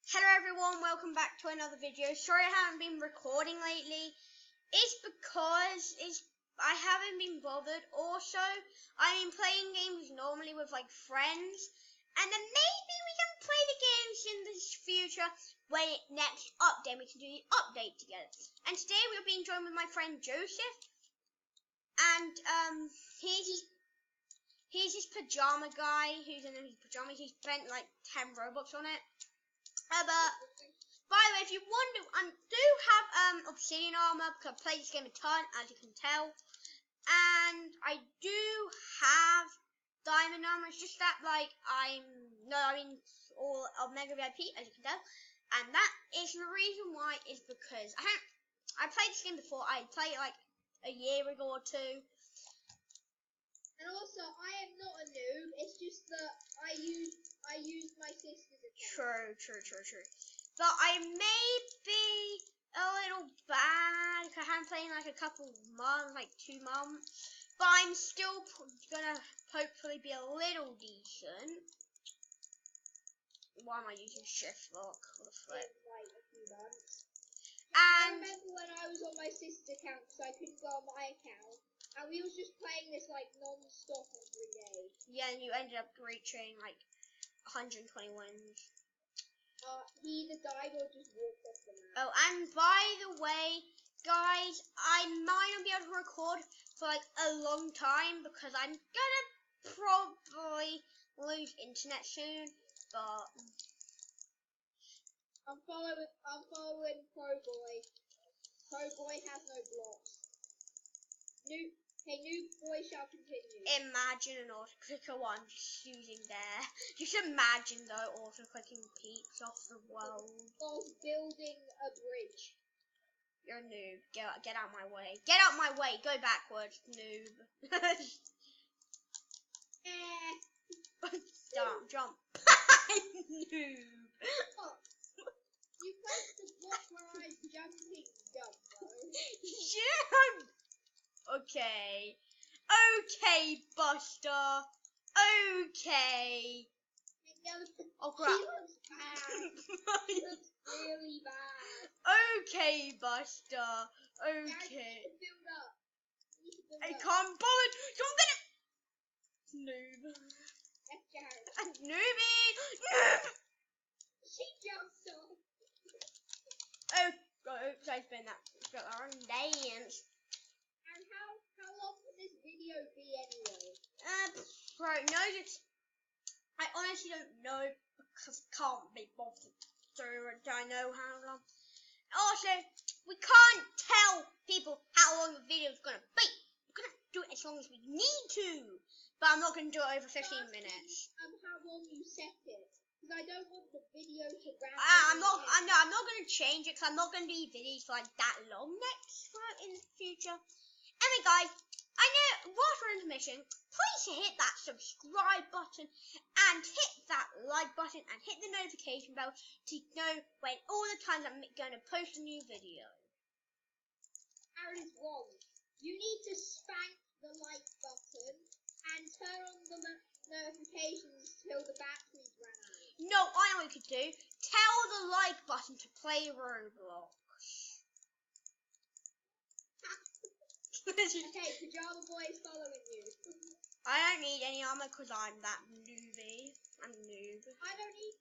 Hello everyone, welcome back to another video. Sorry I haven't been recording lately. It's because I haven't been bothered. Also, I've been playing games normally with like friends, and then maybe we can play the games in the future when it next update. We can do the update together. And today we're being joined with my friend Joseph, and here's his pajama guy who's in his pajamas. He spent like 10 Robux on it. But by the way, if you wonder, I do have obsidian armor because I played this game a ton, as you can tell, and I do have diamond armor. It's just that like I mean all of Mega VIP, as you can tell, and that is the reason why is because I played this game before. I played it like a year ago or two. And also, I am not a noob. It's just that I used my sister's account. True. But I may be a little bad because I haven't played in like a couple months, like 2 months. But I'm still gonna hopefully be a little decent. Why am I using shift lock? What the flip? Like a few months. And I remember when I was on my sister's account because I couldn't go on my account. And we was just playing this like non-stop every day. Yeah, and you ended up reaching like 120 wins. He either died or just walked off the map. Oh, and by the way, guys, I might not be able to record for like a long time because I'm gonna probably lose internet soon. But I'm following Pro Boy. Pro Boy has no blocks. Noob boy shall continue. Imagine an auto-clicker one using there. Just imagine though auto-clicking peaks off the world. Whilst building a bridge. You're a noob. Get out my way. Get out my way. Go backwards, noob. Jump. Noob. Oh, you placed the block where I jumping jump, bro. Jump. Okay, Buster. Okay. Oh crap. He looks bad. He looks really bad. Okay, Buster. Okay. Build up. I can't bother. Don't get it. Noob. That's Jared. Noobie. Noob. She jumped off. Oh, I spin that. Dance. And how long will this video be anyway? Right, no, I honestly don't know because I can't be bothered. So I know how long. Also, we can't tell people how long the video is gonna be. We're gonna do it as long as we need to, but I'm not gonna do it over 15 minutes. How long you set it? Because I don't want the video to run. I'm not gonna change it because I'm not gonna do videos for like that long next time in the future. Anyway, guys, I know whilst we're intermission, please hit that subscribe button and hit that like button and hit the notification bell to know when all the times I'm going to post a new video. Aaron is wrong. You need to spank the like button and turn on the notifications till the batteries run out. No, I know what you could do. Tell the like button to play Roblox. Okay, Pajama Boy is following you. I don't need any armor because I'm that newbie. I'm a noob. I don't need.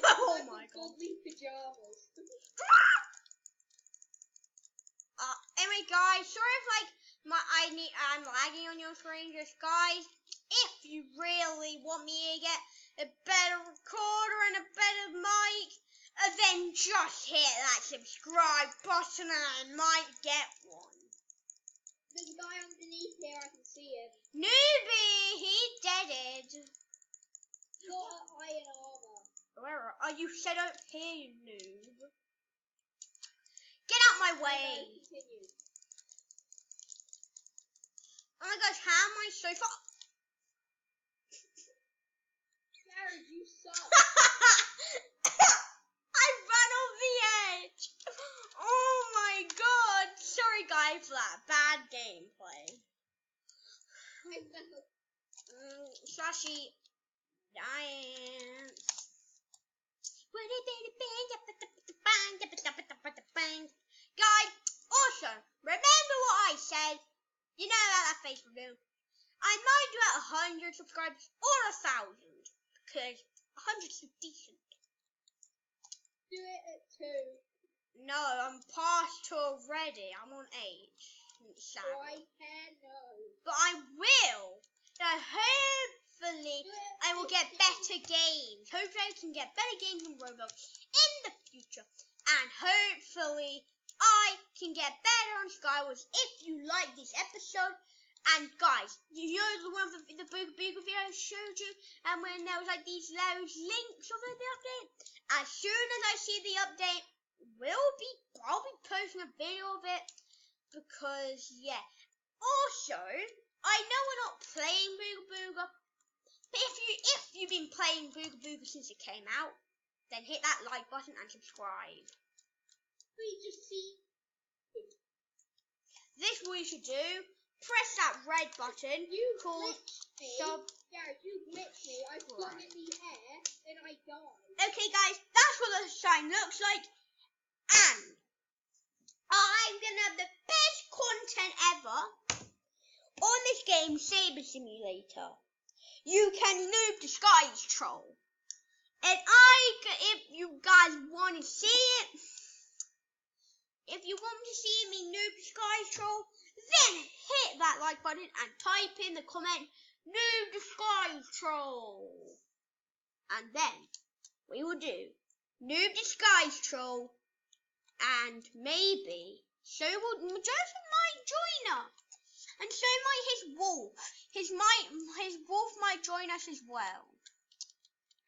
Oh my god. Godly pajamas. Anyway, guys, sorry if like I'm lagging on your screen. Just guys, if you really want me to get a better recorder and a better mic, then just hit that subscribe button and I might get one. There's a guy underneath here, I can see him. Noobie, he deaded. He's got iron armor. Where are you? Set up here, you noob. Get out my way. Continue. Oh my gosh, how am I so far? Jared, you suck. I ran off the edge. Oh my god. Sorry guys for that bad gameplay. I know. Slushy dance. Would it be face reveal. I might do it 100 subscribers or 1,000 because 100's so decent. Do it at 2. No, I'm past 2 already. I'm on 8. So I can know. But I will. So hopefully I will get better games. Hopefully I can get better games in Roblox in the future. And hopefully I can get better on Skywars if you like this episode. And guys, you know the one of the Booga Booga video I showed you, and when there was like these loads links of the update. As soon as I see the update, I'll be posting a video of it, because yeah. Also, I know we're not playing Booga Booga, but if you've been playing Booga Booga since it came out, then hit that like button and subscribe. We just see. This is what you should do. Press that red button. You called glitched me. sub. Gareth, you glitched me. I flung in the air and I died. Okay, guys, that's what the sign looks like, and I'm gonna have the best content ever on this game, Saber Simulator. You can noob disguise troll, and if you guys want to see it, if you want to see me noob disguise troll, then hit that like button and type in the comment noob disguise troll, and then we will do noob disguise troll, and maybe Joseph might join us, and so might his wolf. His wolf might join us as well.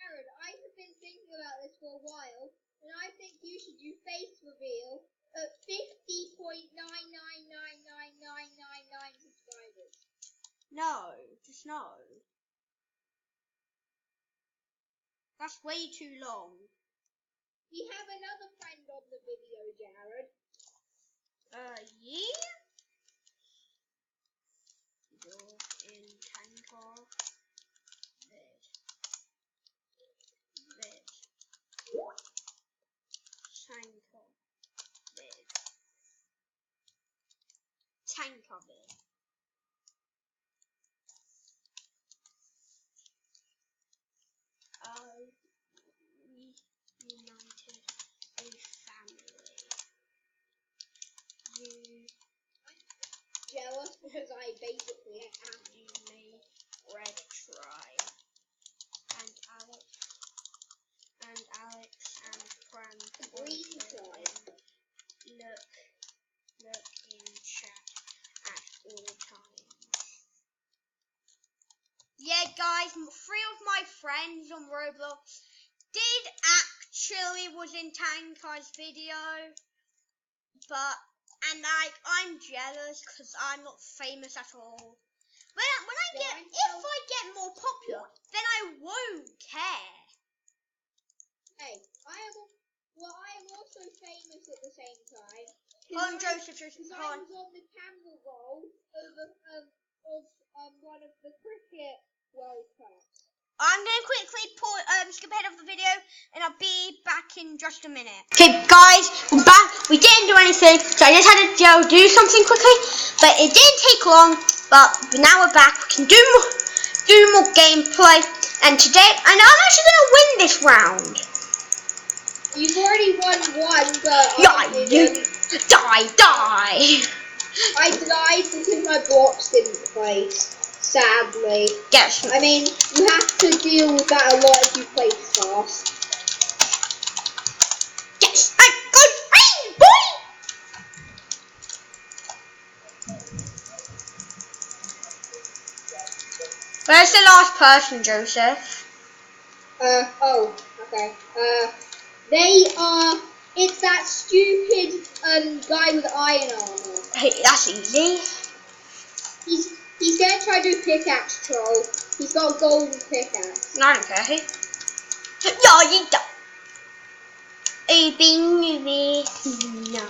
Aaron, I have been thinking about this for a while, and I think you should do face reveal at 50.9999999 subscribers. No, just no. That's way too long. We have another friend on the video, Jared. Yeah? You're in Tankor. Tankor. We united a family. You Jealous because I basically am. you made Red Tribe. And Alex and Fran. Green Tribe. Look in chat at all times. Yeah, guys, 3 of my friends on Roblox actually was in Tankar's video, and I'm jealous because I'm not famous at all. If I get more popular, then I won't care. Hey, I am also famous at the same time. Joseph, Because I come on. was on the camera roll of one of the cricket World Cups. I'm going to quickly skip ahead of the video, and I'll be back in just a minute. Okay, guys, we're back. We didn't do anything, so I just had to do something quickly, but it didn't take long. But now we're back. We can do more gameplay, and today, and I'm actually going to win this round. You've already won one, but Die, I didn't. Die. I died because my blocks didn't place. Sadly. Yes. I mean, you have to deal with that a lot if you play fast. Yes. I got green, boy. Where's the last person, Joseph? Oh, okay. It's that stupid, guy with iron armor. Hey, that's easy. He's gonna try to do pickaxe troll. He's got a golden pickaxe. No, I don't care. No, you don't. Newbie. No.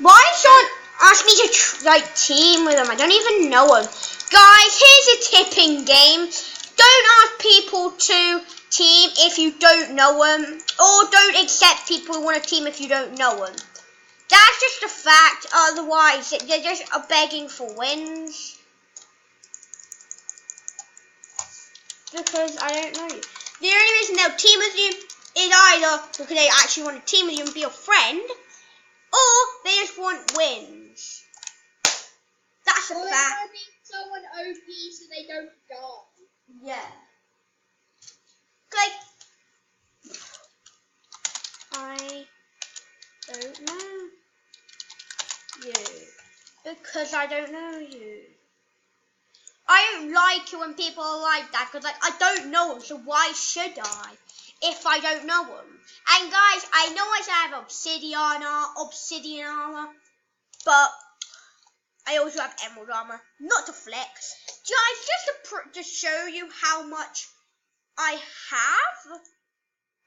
Why don't ask me to team with him? I don't even know him. Guys, here's a tip in game. Don't ask people to team if you don't know them, or don't accept people who want to team if you don't know them. That's just a fact. Otherwise, they're just begging for wins. Because I don't know you. The only reason they'll team with you is either because they actually want to team with you and be your friend, or they just want wins. That's a Or they fact. want to be someone OP so they don't die. Yeah. Like, I don't know you. Because I don't know you. I don't like it when people are like that, because like, I don't know them, so why should I? If I don't know them. And guys, I know I said I have obsidian armor, but I also have emerald armor. Not to flex. Guys, just to show you how much I have,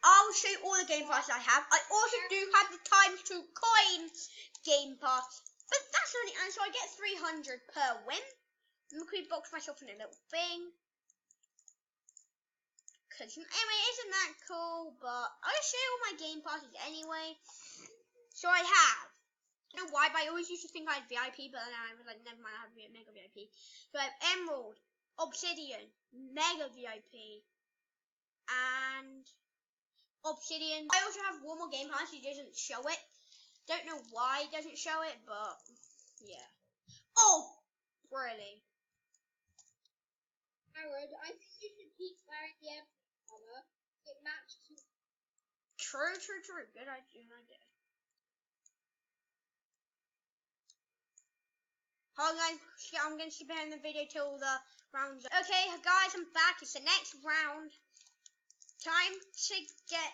I'll show you all the game passes I have. I also do have the times 2 coin game pass, but that's only, and so I get 300 per win. I'm going to box myself in a little thing. Cause anyway, isn't that cool? But I'll show you all my game passes anyway. So I have. I don't know why, but I always used to think I had VIP, but then I was like, never mind, I have Mega VIP. So I have Emerald, Obsidian, Mega VIP, and Obsidian. I also have one more game pass, it doesn't show it. Don't know why it doesn't show it, but yeah. Oh, really? Howard, I think you should keep wearing the armor. It matches. True. Good idea. Hold on, I'm going to skip ahead in the video till the round's up. Okay, guys, I'm back. It's the next round. Time to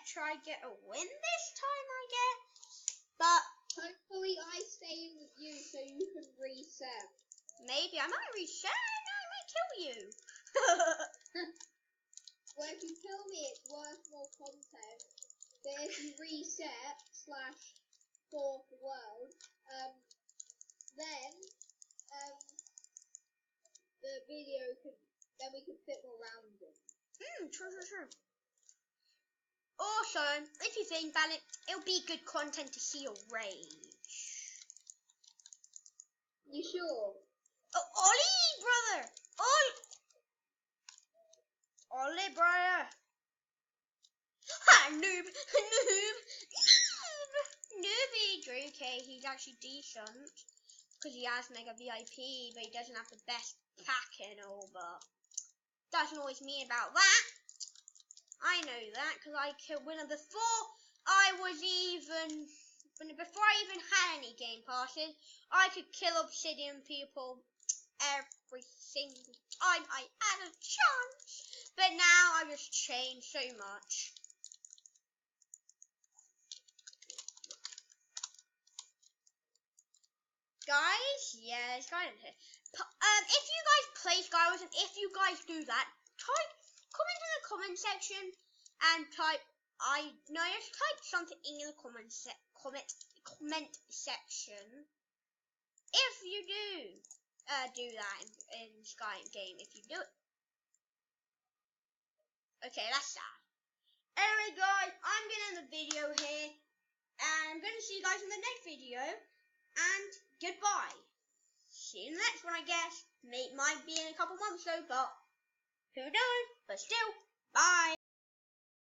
try get a win this time, I guess. But hopefully I stay in with you so you can reset. Maybe I might reset. No, I might kill you. Well, if you kill me, it's worth more content. But if you reset / fourth world, then the video then we can fit more rounds in. True. Also, if you think about it, it'll be good content to see your rage. You sure? Oh, Ollie, brother! Ollie, brother! Ha! Noob! Noobie! Okay, he's actually decent. Because he has Mega VIP, but he doesn't have the best pack and all, but doesn't always mean about that. I know that, because I killed winner before before I even had any game passes, I could kill obsidian people every single time I had a chance. But now I've just changed so much. Guys, yeah, it's kind of here. If you guys play Skywars and if you guys do that, comment in the comment section and type just type something in the comment section. If you do that in Sky game, if you do it. Okay, that's that. Anyway, guys, I'm gonna end the video here, and I'm gonna see you guys in the next video. And goodbye. See you in the next one, I guess. Might be in a couple months though, but who knows? But still, bye.